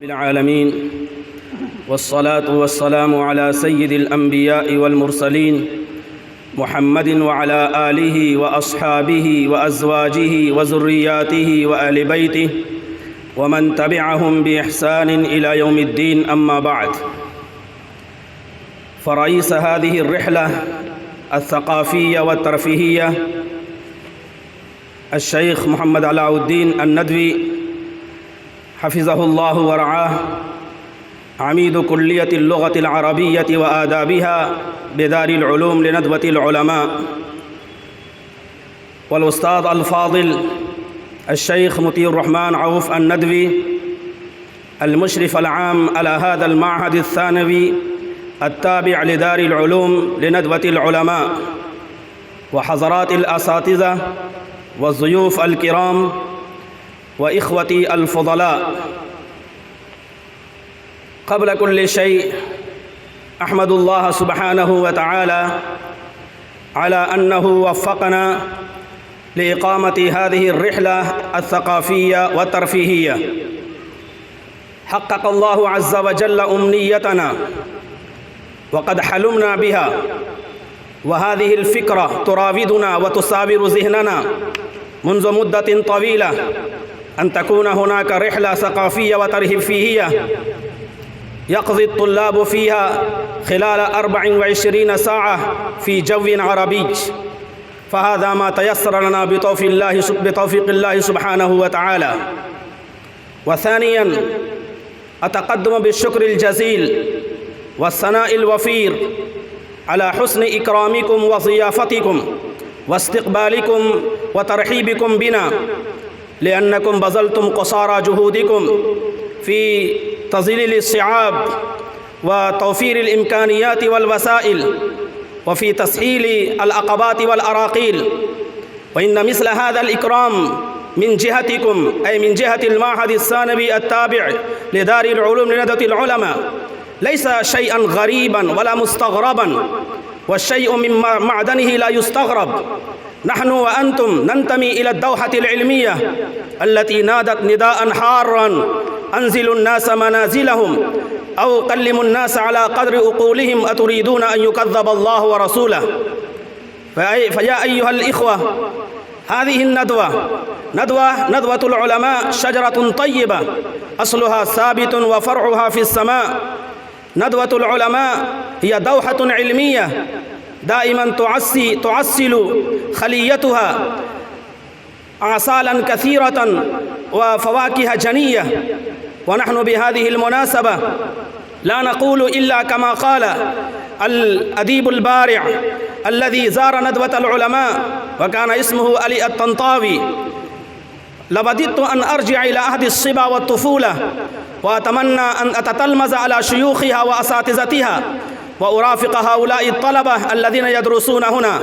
العالمين والصلاة والسلام على سيد الأنبياء والمرسلين محمد وعلى آله وأصحابه وأزواجه وذرياته وآل بيته ومن تبعهم بإحسان إلى يوم الدين. أما بعد، فرئيس هذه الرحلة الثقافية والترفيهية الشيخ محمد علاء الدين الندوي حفظه الله ورعاه، عميد كلية اللغة العربية وآدابها بدار العلوم لندوة العلماء، والأستاذ الفاضل الشيخ مطيع الرحمن عوف الندوي المشرف العام على هذا المعهد الثانوي التابع لدار العلوم لندوة العلماء، وحضرات الأساتذة والضيوف الكرام وإخوتي الفضلاء. قبل كل شيء أحمد الله سبحانه وتعالى على أنه وفقنا لإقامة هذه الرحلة الثقافية والترفيهية. حقق الله عز وجل أمنيتنا وقد حلمنا بها، وهذه الفكرة تراودنا وتساور ذهننا منذ مدة طويلة أن تكون هناك رحلة ثقافية وترفيهية يقضي الطلاب فيها خلال 24 ساعة في جو عربي، فهذا ما تيسر لنا بتوفيق الله سبحانه وتعالى. وثانيا، أتقدم بالشكر الجزيل والثناء الوفير على حسن إكرامكم وضيافتكم واستقبالكم وترحيبكم بنا، لأنكم بذلتم قصارى جهودكم في تذليل الصعاب وتوفير الإمكانيات والوسائل وفي تسهيل العقبات والأراقيل. وإن مثل هذا الإكرام من جهتكم، أي من جهة المعهد الثانوي التابع لدار العلوم لندوة العلماء، ليس شيئا غريبا ولا مستغربا، والشيء من معدنه لا يستغرب. نحن وأنتم ننتمي إلى الدوحة العلمية التي نادت نداء حارا: أنزلوا الناس منازلهم أو كلموا الناس على قدر عقولهم أتريدون أن يكذب الله ورسوله. فيا أيها الإخوة، هذه ندوة العلماء شجرة طيبة أصلها ثابت وفرعها في السماء. ندوة العلماء هي دوحة علمية دائما تعسل خليتها أعصالا كثيرة وفواكه جنية. ونحن بهذه المناسبة لا نقول إلا كما قال الأديب البارع الذي زار ندوة العلماء وكان اسمه علي الطنطاوي: لوددت أن أرجع إلى عهد الصبا والطفولة، وأتمنى أن أتتلمذ على شيوخها وأساتذتها وأرافق هؤلاء الطلبة الذين يدرسون هنا،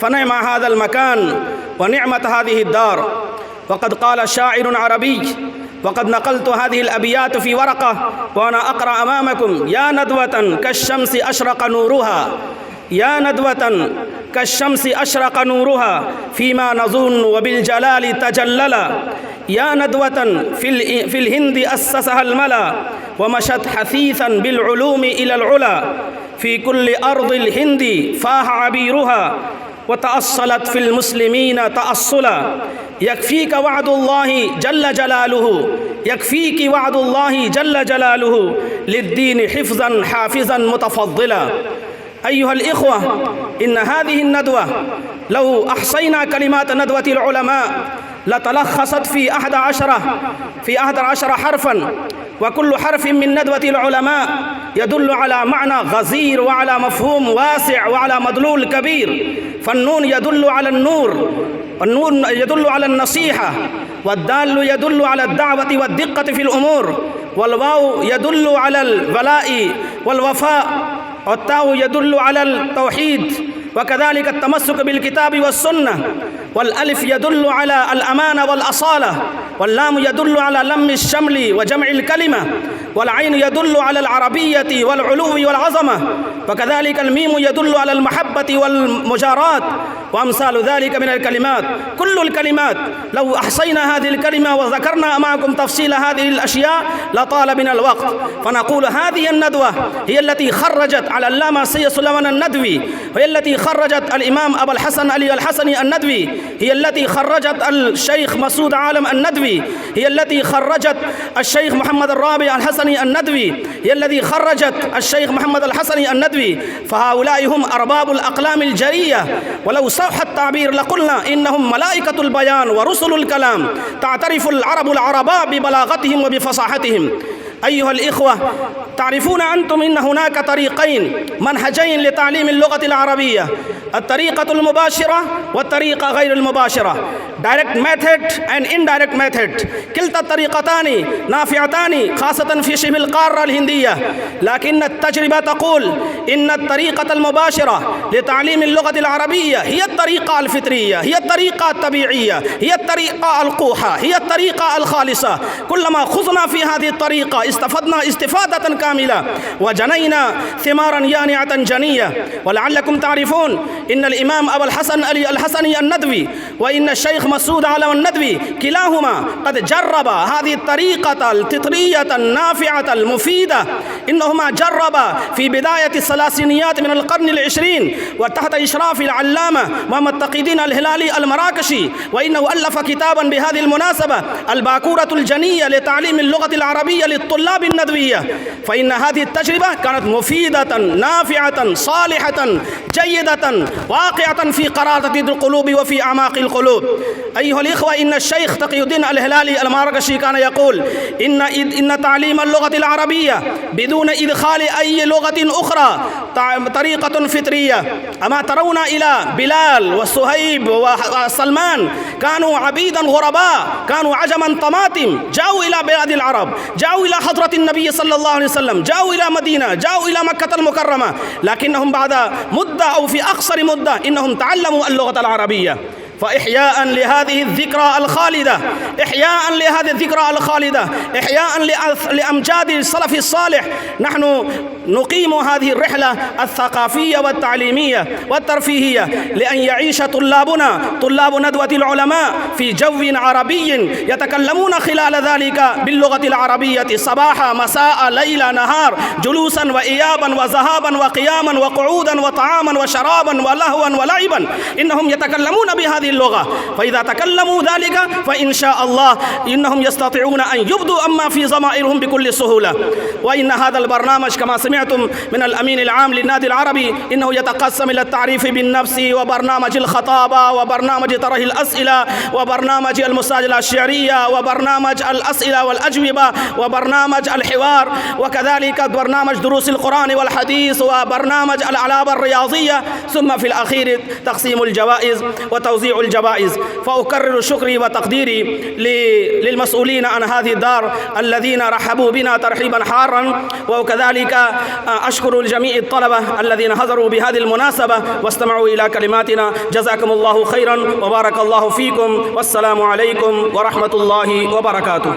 فنعم هذا المكان ونعمة هذه الدار. وقد قال شاعر عربي، وقد نقلت هذه الأبيات في ورقة وأنا أقرأ أمامكم: يا ندوة كالشمس أشرق نورها، يا ندوة كالشمس أشرق نورها فيما نظن وبالجلال تجللا، يا ندوة في الهند أسسها الملا ومشت حثيثا بالعلوم إلى العلا، في كل أرض الهند فاح عبيرها وتأصلت في المسلمين تأصلا. يكفيك وعد الله جل جلاله، يكفيك وعد الله جل جلاله للدين حفظا حافظا متفضلا. أيها الإخوة، إن هذه الندوة لو أحصينا كلمات ندوة العلماء لتلخصت في 11 حرفا، وكل حرف من ندوة العلماء يدل على معنى غزير وعلى مفهوم واسع وعلى مدلول كبير. فالنون يدل على النور، والنون يدل على النصيحة، والدال يدل على الدعوة والدقة في الأمور، والواو يدل على الولاء والوفاء، والتاء يدل على التوحيد، وكذلك التمسك بالكتاب والسنة، والألف يدل على الأمانة والأصالة، واللام يدل على لم الشمل وجمع الكلمة، والعين يدل على العربية والعلو والعظمة، وكذلك الميم يدل على المحبة والمجاراة، وأمثال ذلك من الكلمات. كل الكلمات لو أحصينا هذه الكلمة وذكرنا معكم تفصيل هذه الأشياء لطال بنا الوقت، فنقول هذه الندوة هي التي خرجت على العلامة السيد سليمان الندوي، وهي التي خرجت الإمام أبا الحسن علي الحسني الندوي، هي التي خرجت الشيخ مسعود عالم الندوي، هي التي خرجت الشيخ محمد الرابع الحسني الندوي، هي التي خرجت الشيخ محمد الحسني الندوي. فهؤلاء هم أرباب الأقلام الجرية، ولو صح التعبير لقلنا إنهم ملائكة البيان ورسل الكلام، تعترف العرب العرباء ببلاغتهم وبفصاحتهم. أيها الإخوة، تعرفون أنتم إن هناك طريقين منهجين لتعليم اللغة العربية: الطريقة المباشرة والطريقة غير المباشرة، direct method and indirect method. كلتا الطريقتان نافعتان خاصة في شبه القارة الهندية، لكن التجربة تقول إن الطريقة المباشرة لتعليم اللغة العربية هي الطريقة الفطرية، هي الطريقة الطبيعية، هي الطريقة القوحة، هي الطريقة الخالصة. كلما خضنا في هذه الطريقة استفدنا استفادة كاملة وجنينا ثمارا يانعة جنية. ولعلكم تعرفون إن الإمام أبا الحسن علي الحسني الندوي وإن الشيخ مسعود عالم الندوي كلاهما قد جرب هذه الطريقة الفطرية النافعة المفيدة. إنهما جربا في بداية الثلاثينيات من القرن العشرين وتحت إشراف العلامة محمد تقي الدين الهلالي المراكشي، وإنه ألف كتابا بهذه المناسبة: الباكورة الجنية لتعليم اللغة العربية للطلاب الندوية. فإن هذه التجربة كانت مفيدة نافعة صالحة جيدة واقعة في قرارة القلوب وفي أعماق القلوب. أيها الإخوة، إن الشيخ تقي الدين الهلالي المراكشي كان يقول إن تعليم اللغة العربية بدون إدخال أي لغة أخرى طريقة فطرية. أما ترون إلى بلال وصهيب وسلمان كانوا عبيدا غرباء، كانوا عجما طماطم، جاءوا إلى بلاد العرب، جاءوا إلى حضرة النبي صلى الله عليه وسلم، جاءوا إلى مدينة، جاءوا إلى مكة المكرمة، لكنهم بعد مدة أو في أقصر مدة إنهم تعلموا اللغة العربية. فإحياء لهذه الذكرى الخالدة، إحياء لهذه الذكرى الخالدة، إحياء لأمجاد السلف الصالح، نحن نقيم هذه الرحلة الثقافية والتعليمية والترفيهية لأن يعيش طلابنا طلاب ندوة العلماء في جو عربي يتكلمون خلال ذلك باللغة العربية صباحا مساء ليلا نهار، جلوسا وإيابا وذهابا وقياما وقعودا وطعاما وشرابا ولهوا ولعبا. إنهم يتكلمون بهذه اللغة، فإذا تكلموا ذلك فإن شاء الله إنهم يستطيعون أن يبدوا أما في ضمائرهم بكل سهولة. وإن هذا البرنامج كما سمعتم من الأمين العام للنادي العربي إنه يتقسم إلى التعريف بالنفس، وبرنامج الخطابة، وبرنامج طرح الأسئلة، وبرنامج المساجلة الشعرية، وبرنامج الأسئلة والأجوبة، وبرنامج الحوار، وكذلك برنامج دروس القرآن والحديث، وبرنامج الألعاب الرياضية، ثم في الأخير تقسيم الجوائز وتوزيع الجوائز. فأكرر شكري وتقديري للمسؤولين عن هذه الدار الذين رحبوا بنا ترحيبا حارا، وكذلك أشكر لجميع الطلبة الذين حضروا بهذه المناسبة واستمعوا إلى كلماتنا. جزاكم الله خيرا وبارك الله فيكم، والسلام عليكم ورحمة الله وبركاته.